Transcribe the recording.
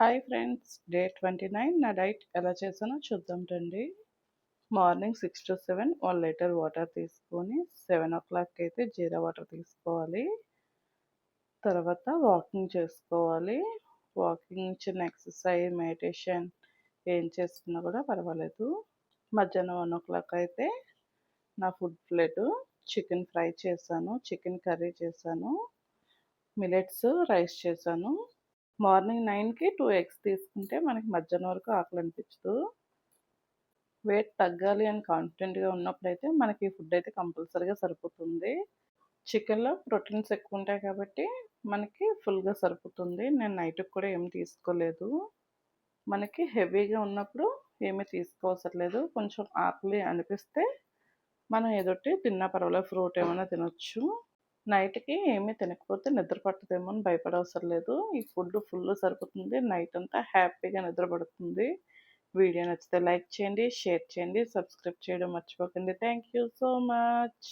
Hi friends, day 29 నా diet ఎలా చేశానో చూద్దాం రండి. మార్నింగ్ 6 to 7 1 లీటర్ వాటర్ తీసుకొని 7 o'clock అయితే జీరా వాటర్ తీసుకోవాలి. తర్వాత వాకింగ్ చేసుకోవాలి. వాకింగ్, చిన్న ఎక్సర్సైజ్, మెడిటేషన్ ఏం చేసుకున్నా కూడా పర్వాలేదు. మధ్యాహ్నం 1 o'clock అయితే నా ఫుడ్ ప్లేటు చికెన్ ఫ్రై చేశాను, చికెన్ కర్రీ చేశాను, మిలెట్స్ రైస్ చేశాను. మార్నింగ్ 9కి 2 ఎగ్స్ తీసుకుంటే మనకి మధ్యాహ్నం వరకు ఆకలి అనిపించదు. వెయిట్ తగ్గాలి అని కాన్ఫిడెంట్గా ఉన్నప్పుడైతే మనకి ఈ ఫుడ్ అయితే కంపల్సరీగా సరిపోతుంది. చికెన్లో ప్రోటీన్స్ ఎక్కువ ఉంటాయి కాబట్టి మనకి ఫుల్గా సరిపోతుంది. నేను నైట్కి కూడా ఏమి తీసుకోలేదు. మనకి హెవీగా ఉన్నప్పుడు ఏమీ తీసుకోవసరం లేదు. కొంచెం ఆకలి అనిపిస్తే మనం ఏదోటి తిన్నా పర్వాలేదు, ఫ్రూట్ ఏమైనా తినొచ్చు. నైట్‌కి ఏమీ తినకపోతే నిద్ర పట్టదేమో అని భయపడవసరం లేదు. ఈ ఫుడ్ ఫుల్ సరిపోతుంది. నైట్ అంతా హ్యాపీగా నిద్ర పడుతుంది. వీడియో నచ్చితే లైక్ చేయండి, షేర్ చేయండి, సబ్స్క్రైబ్ చేయడం మర్చిపోకండి. Thank you so much.